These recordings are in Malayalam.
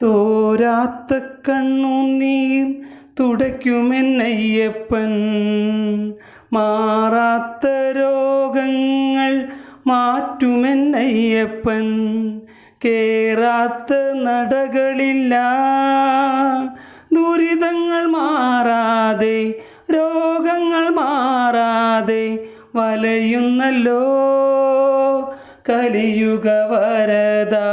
തോരാത്ത കണ്ണുനീർ തുടയ്ക്കുമെന്നയ്യപ്പൻ, മാറാത്ത രോഗങ്ങൾ മാറ്റുമെന്നയ്യപ്പൻ. കേറാത്ത നടകളില്ല, ദുരിതങ്ങൾ മാറാതെ രോഗങ്ങൾ മാറാതെ വലയുന്നല്ലോ കലിയുഗ വരദാ.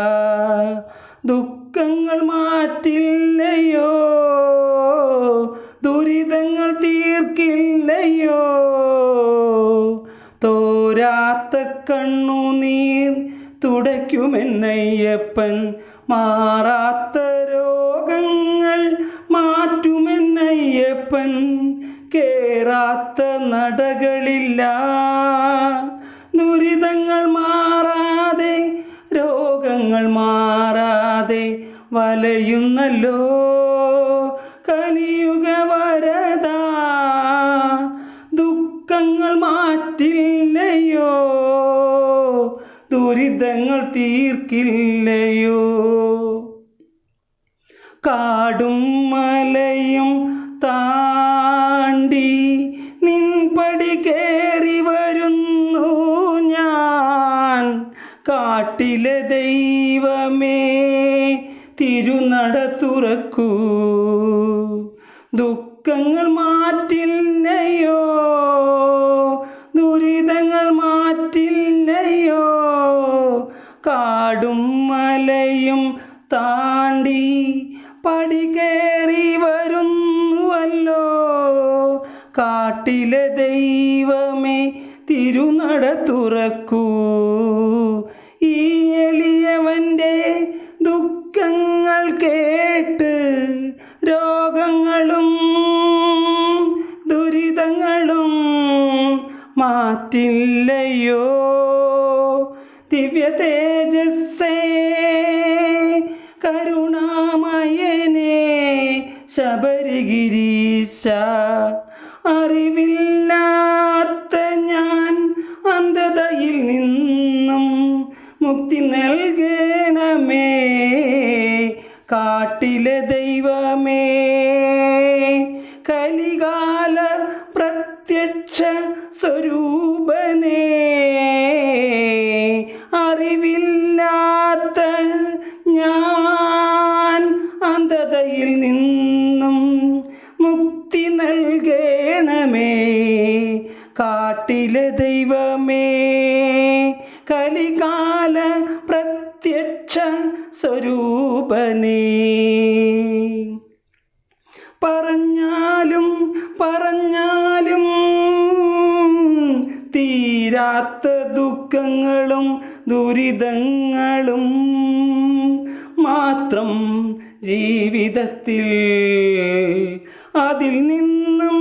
ദുഃഖങ്ങൾ മാറ്റില്ലയോ, ദുരിതങ്ങൾ തീർക്കില്ലയോ. തോരാത്ത കണ്ണുനീർ തുടയ്ക്കുമെന്നയ്യപ്പൻ, മാറാത്ത രോഗങ്ങൾ മാറ്റുമെന്നയ്യപ്പൻ. കേറാത്ത നടകളില്ല, ദുരിതങ്ങൾ മാറാതെ രോഗങ്ങൾ മാറാതെ വലയുന്നല്ലോ കലിയുഗ വരദാ. ദുഃഖങ്ങൾ മാറ്റില്ലയോ, ദുരിതങ്ങൾ തീർക്കില്ലയോ. കാടും മലയും താണ്ടി നിൻപടി കയറി വരുന്നു ഞാൻ. കാട്ടിലെ ദൈവമേ തിരുനട തുറക്കൂ, ദുഃഖങ്ങൾ മാറ്റില്ലയോ, ദുരിതങ്ങൾ മാറ്റില്ലയോ. കാടും മലയും താണ്ടി പടി കയറി വരുന്നുവല്ലോ, കാട്ടിലെ ദൈവമേ തിരുനട തുറക്കൂ. ഈ എളിയവൻ്റെ ദുഃഖങ്ങൾ കേട്ട് രോഗങ്ങളും ദുരിതങ്ങളും മാറ്റില്ലയോ. ദിവ്യ തേജസ്സേ കരുണാമയനേ ശബരിഗിരീശ, അറിവില്ലാത്ത ഞാൻ അന്ധതയിൽ നിന്നും മുക്തി നൽകണമേ. കാട്ടിലെ ദൈവമേ കലികാല പ്രത്യക്ഷ സ്വരൂപനേ, അറിവില്ലാത്ത ഞാൻ അന്ധതയിൽ നിന്നും മുക്തി നൽകണമേ. കാട്ടിലെ ദൈവമേ കലികാല പ്രത്യക്ഷ സ്വരൂപനേ. പറഞ്ഞാലും പറഞ്ഞാലും തീരാത്ത ദുഃഖങ്ങളും ദുരിതങ്ങളും മാത്രം ജീവിതത്തിൽ, അതിൽ നിന്നും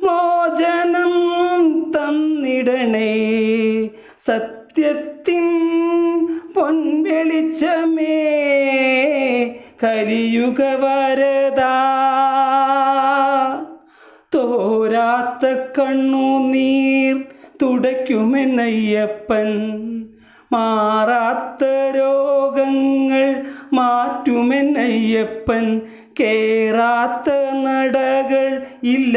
മോചനം തന്നിടണേ. സത്യത്തിൻ പൊൻവെളിച്ചമേ കലിയുഗ വരദാ. തോരാത്ത കണ്ണുനീർ തുടയ്ക്കുമെന്നയ്യപ്പൻ, മാറാത്ത രോഗങ്ങൾ മാറ്റുമെന്നയ്യപ്പൻ. കേറാത്ത നടകൾ ഇല്ല,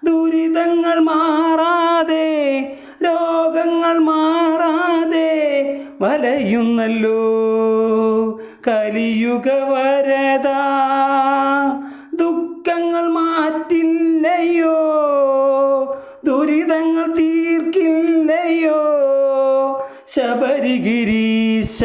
ദുരിതങ്ങൾ മാറാതെ രോഗങ്ങൾ മാറാതെ വലയുന്നല്ലോ കലിയുഗ വരദാ. ദുഃഖങ്ങൾ മാറ്റില്ലയോ, ദുരിതങ്ങൾ തീർക്കില്ലയോ ശബരിഗിരീശ.